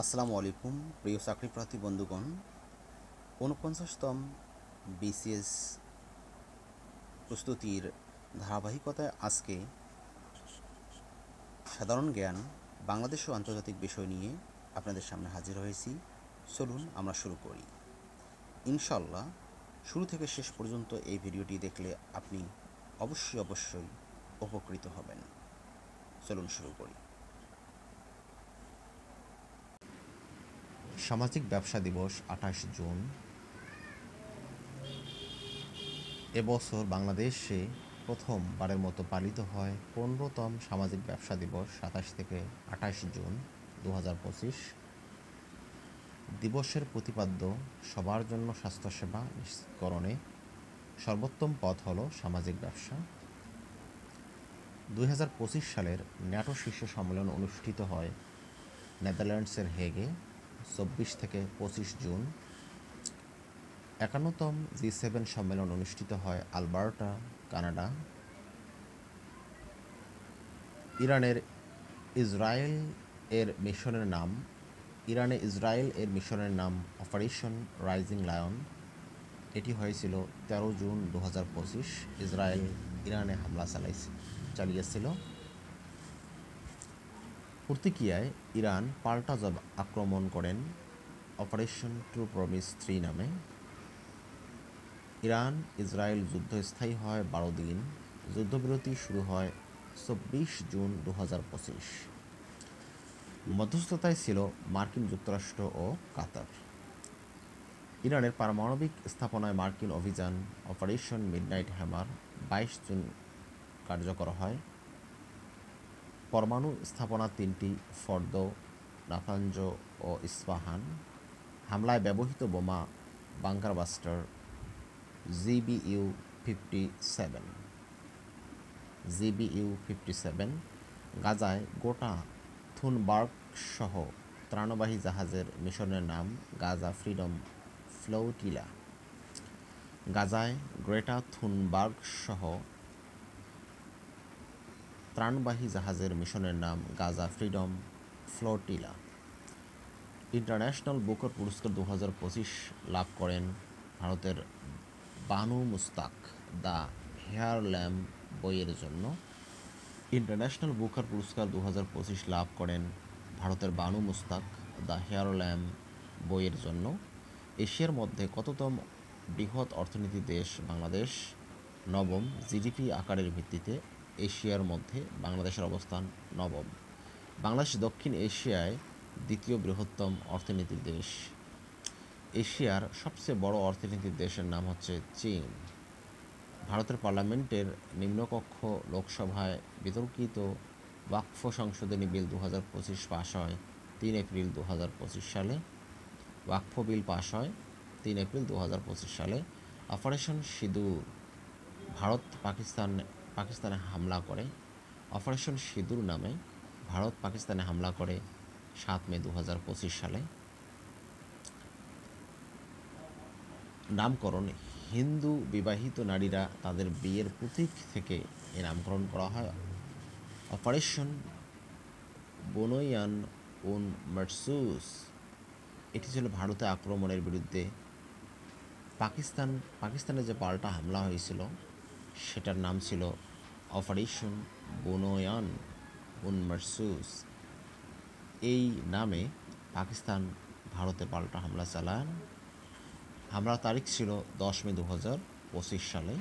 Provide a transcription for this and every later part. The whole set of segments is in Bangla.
আসসালামু আলাইকুম প্রিয় চাকরিপ্রার্থী বন্ধুগণ। ৪৯তম বিসিএস প্রস্তুতির ধারাবাহিকতায় আজকে সাধারণ জ্ঞান বাংলাদেশ ও আন্তর্জাতিক বিষয় নিয়ে আপনাদের সামনে হাজির হয়েছি। চলুন আমরা শুরু করি। ইনশাল্লাহ শুরু থেকে শেষ পর্যন্ত এই ভিডিওটি দেখলে আপনি অবশ্যই উপকৃত হবেন। চলুন শুরু করি। সামাজিক ব্যবসা দিবস ২৮ জুন। এবছর বাংলাদেশে প্রথমবারের মতো পালিত হয় ১৫তম সামাজিক ব্যবসা দিবস ২৭ থেকে ২৮ জুন ২০২৫। দিবসের প্রতিপাদ্য সবার জন্য স্বাস্থ্যসেবা নিশ্চিতকরণে সর্বোত্তম পথ হল সামাজিক ব্যবসা। ২০২৫ সালের ন্যাটো শীর্ষ সম্মেলন অনুষ্ঠিত হয় নেদারল্যান্ডসের হেগে ২৪ থেকে ২৫ জুন। ৫১তম G7 সম্মেলন অনুষ্ঠিত হয় আলবার্টা, কানাডা। ইরানে ইসরায়েল এর মিশনের নাম অপারেশন রাইজিং লায়ন। এটি হয়েছিল ১৩ জুন ২০২৫। ইসরায়েল ইরানে হামলা চালিয়েছিল। প্রতিক্রিয়ায় ইরান পাল্টা আক্রমণ করেন অপারেশন ট্রু প্রমিস ৩ নামে। ইরান ইসরায়েল যুদ্ধ স্থায়ী হয় ১২ দিন। যুদ্ধবিরতি শুরু হয় ২৪ জুন ২০২৫। মধ্যস্থতায় ছিল মার্কিন যুক্তরাষ্ট্র ও কাতার। ইরানের পারমাণবিক স্থাপনায় মার্কিন অভিযান অপারেশন মিডনাইট হ্যামার ২২ জুন কার্যকর হয়। পরমাণু স্থাপনা ৩টি ফর্দো, নাতাঞ্জ ও ইস্পাহান। হামলায় ব্যবহৃত বোমা বাংকার বাস্টার GBU-57। গাজায় গোটা থুনবার্গ সহ ত্রাণবাহী জাহাজের মিশনের নাম গাজা ফ্রিডম ফ্লোটিলা। গাজায় গ্রেটা থুনবার্গ সহ ত্রাণবাহী জাহাজের মিশনের নাম Gaza freedom flotilla. International Booker পুরস্কার ২০২৫ লাভ করেন ভারতের Banu Mushtaq the Heart Lamp বইয়ের জন্য। ইন্টারন্যাশনাল বুকার পুরস্কার ২০২৫ লাভ করেন ভারতের Banu Mushtaq the Heart Lamp বইয়ের জন্য। এশিয়ার মধ্যে কততম বৃহৎ অর্থনীতি দেশ বাংলাদেশ? নবম। জিডিপি আকারের ভিত্তিতে এশিয়ার মধ্যে বাংলাদেশের অবস্থান নবম। বাংলাদেশ দক্ষিণ এশিয়ায় দ্বিতীয় বৃহত্তম অর্থনীতির দেশ। এশিয়ার সবচেয়ে বড় অর্থনীতির দেশের নাম হচ্ছে চীন। ভারতের পার্লামেন্টের নিম্নকক্ষ লোকসভায় বিতর্কিত ওয়াকফ সংশোধনী বিল ২০২৫ পাস হয় ৩ এপ্রিল ২০২৫ সালে। ওয়াকফ বিল পাস হয় ৩ এপ্রিল ২০২৫ সালে। অপারেশন সিঁদুর ভারত পাকিস্তানে হামলা করে। অপারেশন সিঁদুর নামে ভারত পাকিস্তানে হামলা করে ৭ মে ২০২৫ সালে। নামকরণ হিন্দু বিবাহিত নারীরা তাদের বিয়ের প্রতীক থেকে এ নামকরণ করা হয়। অপারেশন বুনয়ান উন মারসুস এটি ছিল ভারতে আক্রমণের বিরুদ্ধে পাকিস্তানে যে পাল্টা হামলা হয়েছিল সেটার নাম ছিল অপারেশন বুনয়ান উন মারসুস। এই নামে পাকিস্তান ভারতে পাল্টা হামলা চালান। হামলার তারিখ ছিল ১০ মে ২০২৫ সালে।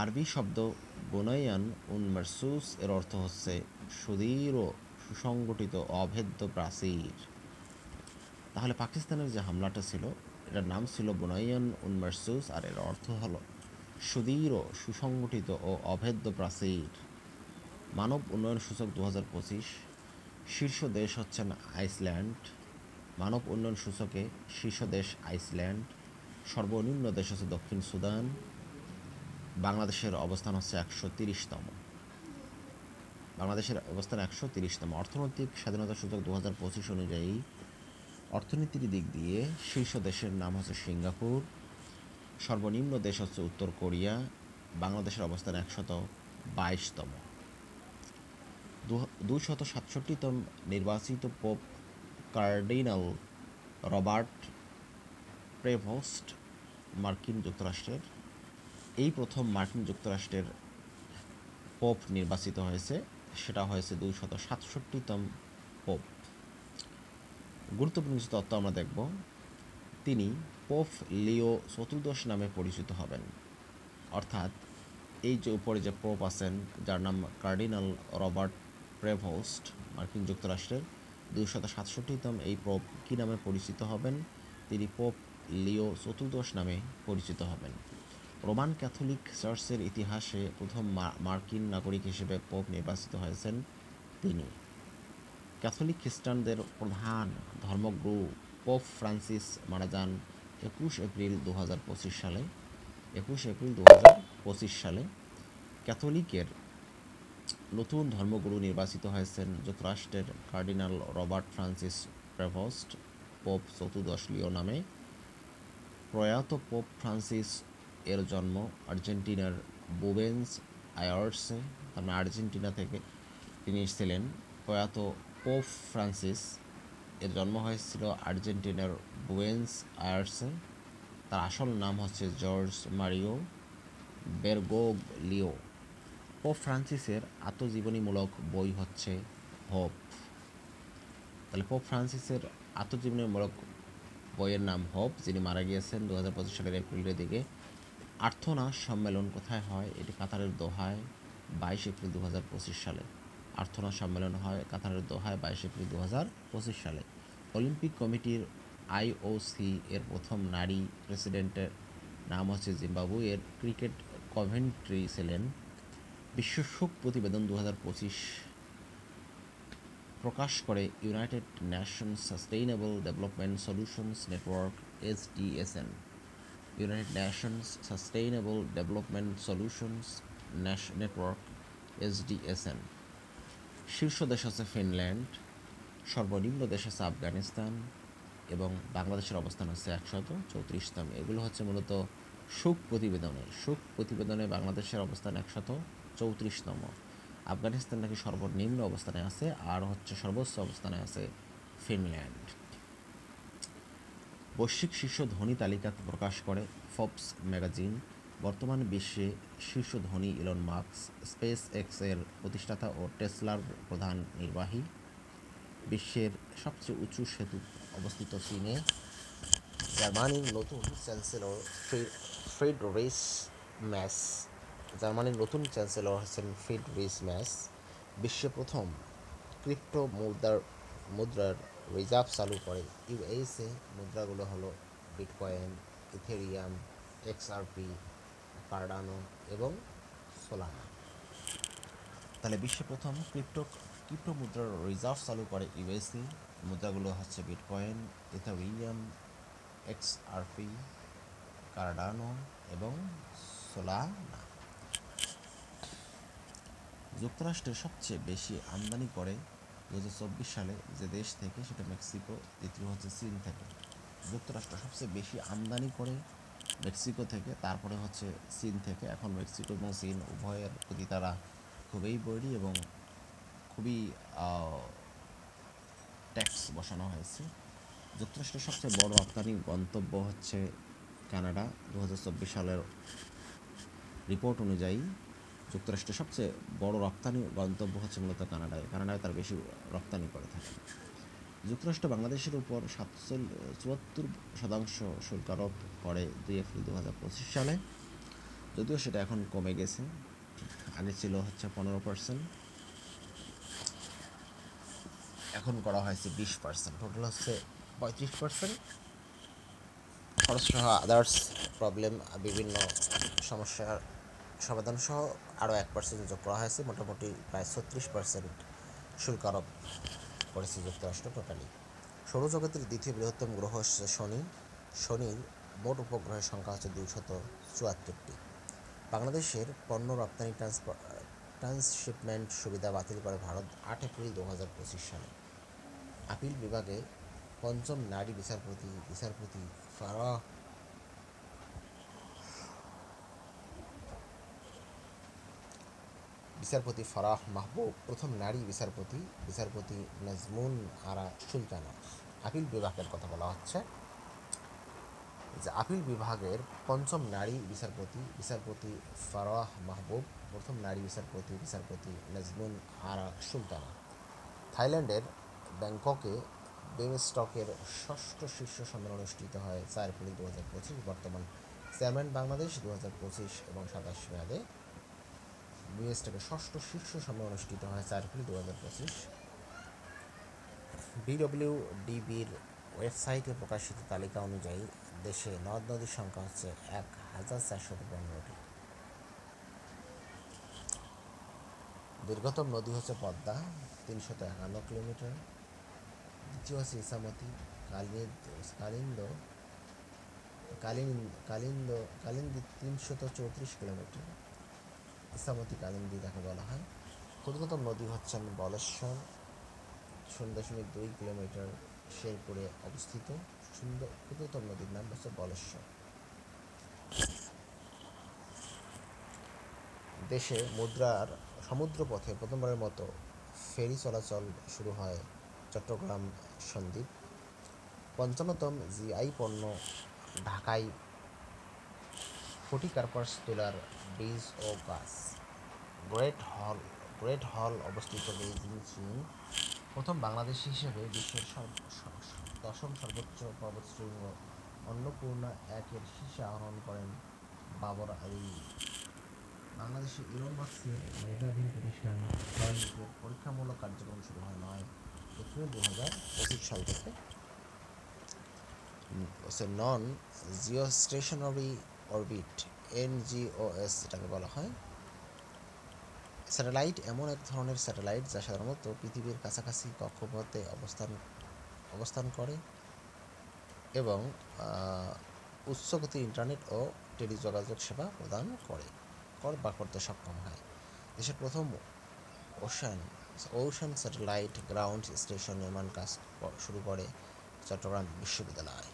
আরবি শব্দ বুনাইয়ান উন মারসুস এর অর্থ হচ্ছে সুদৃঢ়, সুসংগঠিত, অভেদ্য প্রাচীর। তাহলে পাকিস্তানের যে হামলাটা ছিল এটার নাম ছিল বুনাইয়ান উন মারসুস আর এর অর্থ হলো সুদৃঢ়, সুসংগঠিত ও অভেদ্য প্রাচীর। মানব উন্নয়ন সূচক ২০২৫ শীর্ষ দেশ হচ্ছেন আইসল্যান্ড। মানব উন্নয়ন সূচকে শীর্ষ দেশ আইসল্যান্ড, সর্বনিম্ন দেশ হচ্ছে দক্ষিণ সুদান। বাংলাদেশের অবস্থান হচ্ছে ১৩০তম। অর্থনৈতিক স্বাধীনতা সূচক ২০২৫ অনুযায়ী অর্থনীতির দিক দিয়ে শীর্ষ দেশের নাম হচ্ছে সিঙ্গাপুর, সর্বনিম্ন দেশ হচ্ছে উত্তর কোরিয়া। বাংলাদেশের অবস্থান ১২২তম। ২৬৭তম নির্বাচিত পোপ কার্ডিনাল রবার্ট প্রেভোস্ট মার্কিন যুক্তরাষ্ট্রের। এই প্রথম মার্কিন যুক্তরাষ্ট্রের পোপ নির্বাচিত হয়েছে, সেটা হয়েছে 267তম পোপ। গুরুত্বপূর্ণ কিছু তথ্য আমরা দেখব। তিনি পোপ লিও চতুর্দশ নামে পরিচিত হবেন, অর্থাৎ এই যে উপরে যে পোপ আছেন যার নাম কার্ডিনাল রবার্ট প্রেভোস্ট মার্কিন যুক্তরাষ্ট্রের 267তম এই পোপ কী নামে পরিচিত হবেন? তিনি পোপ লিও চতুর্দশ নামে পরিচিত হবেন। রোমান ক্যাথলিক চার্চের ইতিহাসে প্রথম মার্কিন নাগরিক হিসেবে পোপ নির্বাচিত হয়েছেন তিনি। ক্যাথলিক খ্রিস্টানদের প্রধান ধর্মগুরু পোপ ফ্রান্সিস মারা যান 21 এপ্রিল 2025 সালে। 21 এপ্রিল 2025 সালে ক্যাথলিকের নতুন ধর্মগুরু নির্বাচিত হয়েছেন যুক্তরাষ্ট্রের কার্ডিনাল রবার্ট ফ্রান্সিস প্রেভোস্ট পোপ চতুর্দশ লিও নামে। প্রয়াত পোপ ফ্রান্সিস এর জন্ম আর্জেন্টিনার বুয়েনোস আয়ার্সে, মানে আর্জেন্টিনা থেকে তিনি এসেছিলেন। প্রয়াত পোপ ফ্রান্সিস এর জন্ম হয়েছিল আর্জেন্টিনার বুয়েনোস আয়ার্সে। তার আসল নাম হচ্ছে জর্জ মারিও বেরগোগলিও। পোপ ফ্রান্সিসের আত্মজীবনীমূলক বই হচ্ছে হোপ। তাহলে পোপ ফ্রান্সিসের আত্মজীবনীমূলক বইয়ের নাম হোপ, যিনি মারা গিয়েছেন 2025 সালের এপ্রিলের দিকে। আর্থনা সম্মেলন কোথায় হয়? এটি কাতারের দোহায় 22 এপ্রিল 2025 সালে। আর্থনা সম্মেলন হয় কাতারের দোহায় 22 এপ্রিল 2025 সালে। অলিম্পিক কমিটির IOC এর প্রথম নারী প্রেসিডেন্টের নাম হচ্ছে জিম্বাবুয়ের ক্রিকেট কভেন্ট্রি ছিলেন। বিশ্ব শোক প্রতিবেদন 2025 প্রকাশ করে United Nations sustainable development solutions network SDSN। United Nations sustainable development solutions network SDSN। শীর্ষ দেশ হচ্ছে ফিনল্যান্ড, সর্বনিম্ন দেশ হচ্ছে আফগানিস্তান এবং বাংলাদেশের অবস্থান হচ্ছে 134তম। এগুলো হচ্ছে মূলত শোক প্রতিবেদনে বাংলাদেশের অবস্থান 134তম। আফগানিস্তান নাকি সর্বনিম্ন অবস্থানে আছে, আর হচ্ছে সর্বোচ্চ অবস্থানে আছে ফিনল্যান্ড। বৈশ্বিক শীর্ষ ধনী তালিকা প্রকাশ করে ফোর্বস ম্যাগাজিন। বর্তমান বিশ্বে শীর্ষ ধনী ইলন মাস্ক, স্পেস এক্সের প্রতিষ্ঠাতা ও টেসলার প্রধান নির্বাহী। বিশ্বের সবচেয়ে উঁচু সেতু অবস্থিত চীনে। জার্মানির নতুন চ্যান্সেলর ফ্রিডরিশ ম্যাস। জার্মানির নতুন চ্যান্সেলর হচ্ছেন ফ্রিডরিশ ম্যাস। বিশ্বে প্রথম ক্রিপ্টো মুদ্রার রিজার্ভ চালু করে USA। মুদ্রাগুলো হলো বিটকয়েন, ইথেরিয়াম, XRP, কার্ডানো এবং সোলানা। তাহলে বিশ্বে প্রথম ক্রিপ্টো মুদ্রার রিজার্ভ চালু করে USA। মুদ্রাগুলো হচ্ছে বিটকয়েন, ইথেরিয়াম, XRP, কার্ডানো এবং সোলানা। যুক্তরাষ্ট্রের সবচেয়ে বেশি আমদানি করে 2024 সালে যে দেশ থেকে, সেটা মেক্সিকো। দ্বিতীয় হচ্ছে চীন থেকে। যুক্তরাষ্ট্র সবচেয়ে বেশি আমদানি করে মেক্সিকো থেকে, তারপরে হচ্ছে চীন থেকে। এখন মেক্সিকো এবং চীন উভয়ের প্রতি তারা খুবই বৈরী এবং খুবই ট্যাক্স বসানো হয়েছে। যুক্তরাষ্ট্রের সবচেয়ে বড় রপ্তানি গন্তব্য হচ্ছে কানাডা। 2024 সালের রিপোর্ট অনুযায়ী যুক্তরাষ্ট্রের সবচেয়ে বড় রপ্তানি গন্তব্য হচ্ছে মূলত কানাডায় তার বেশি রপ্তানি করে থাকে। যুক্তরাষ্ট্র বাংলাদেশের উপর 74% শুল্ক আরোপ করে 2 এপ্রিল 2025 সালে। যদিও সেটা এখন কমে গেছে, আগে ছিল হচ্ছে 15%, এখন করা হয়েছে 20%। টোটাল হচ্ছে 35%। খরচ সহ আদার্স প্রবলেম, বিভিন্ন সমস্যার সমাধান সহ আরও 1% যোগ করা হয়েছে। মোটামুটি প্রায় 36% শুল্ক আরোপ করেছে যুক্তরাষ্ট্র টোটালি। সৌরজগতের দ্বিতীয় বৃহত্তম গ্রহ হচ্ছে শনি। শনির মোট উপগ্রহের সংখ্যা হচ্ছে 274টি। বাংলাদেশের পণ্য রপ্তানি ট্রান্সশিপমেন্ট সুবিধা বাতিল করে ভারত 8 এপ্রিল 2025 সালে। আপিল বিভাগে পঞ্চম নারী বিচারপতি ফারাহ মাহবুব, প্রথম নারী বিচারপতি নাজমুন আরা সুলতানা। আপিল বিভাগের কথা বলা হচ্ছে, যে আপিল বিভাগের পঞ্চম নারী বিচারপতি ফারাহ মাহবুব, প্রথম নারী বিচারপতি নাজমুন আরা সুলতানা। থাইল্যান্ডের ব্যাংককে বেমস্টকের ষষ্ঠ শীর্ষ সম্মেলন অনুষ্ঠিত হয় 4 এপ্রিল 2025। বর্তমান চেয়ারম্যান বাংলাদেশ 2025 এবং 27 মেয়াদে। বেমস্টকের ষষ্ঠ শীর্ষ সম্মেলন অনুষ্ঠিত হয় 4 এপ্রিল 2025। বিডব্লিউডিবির ওয়েবসাইটে প্রকাশিত তালিকা অনুযায়ী দেশে নদ নদীর সংখ্যা হচ্ছে 1415টি। দীর্ঘতম নদী হচ্ছে পদ্মা, 351 কিলোমিটার। দ্বিতীয় হচ্ছে ইসামতি, কালিন্দী 334 কিলোমিটার। ইসামতি কালিন্দী যাকে বলা হয়। ক্ষুদ্রতম নদী হচ্ছেন বলেশ্বর, 0.2 কিলোমিটার শেরপুরে অবস্থিত। ক্ষুদ্রতম নদীর নাম হচ্ছে বলেশ্বর। দেশে সমুদ্রপথে প্রথমবারের মতো ফেরি চলাচল শুরু হয় চট্টগ্রাম সন্দ্বীপ। 55তম জিআই পণ্য ঢাকায় ফটিকার্পাস তুলার বীজ ও গাছ। গ্রেট হল অবস্থিত বেইজিং চীন। প্রথম বাংলাদেশী হিসেবে বিশ্বের 10ম সর্বোচ্চ পর্বতশৃঙ্গ অন্নপূর্ণা 1-এর শীর্ষে আরোহণ করেন বাবর আলী। বাংলাদেশে ইলন মাস্কের মেধাধীন প্রতিষ্ঠান স্টারলিংকের পরীক্ষামূলক কার্যক্রম শুরু হয় 9 এপ্রিল 2025 সাল থেকে। নন জিওস্টেশনারি অরবিট, NGOS যেটাকে বলা হয়। স্যাটেলাইট এমন এক ধরনের স্যাটেলাইট যা সাধারণত পৃথিবীর কাছাকাছি কক্ষপথে অবস্থান করে এবং উচ্চ গতির ইন্টারনেট ও টেলিযোগাযোগ সেবা প্রদান করতে সক্ষম হয়। দেশের প্রথম ওশান স্যাটেলাইট গ্রাউন্ড স্টেশন নির্মাণ কাজ শুরু করে চট্টগ্রাম বিশ্ববিদ্যালয়।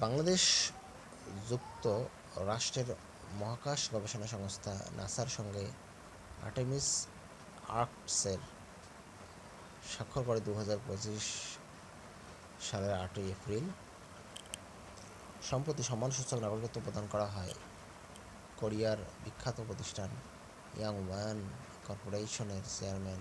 বাংলাদেশ যুক্তরাষ্ট্রের মহাকাশ গবেষণা সংস্থা নাসার সঙ্গে আর্টেমিস আর্কসের স্বাক্ষর করে 2025 সালের 8 এপ্রিল। সম্প্রতি সম্মানসূচক নাগরিকত্ব প্রদান করা হয় কোরিয়ার বিখ্যাত প্রতিষ্ঠান ইয়াংওয়ান কর্পোরেশনের চেয়ারম্যান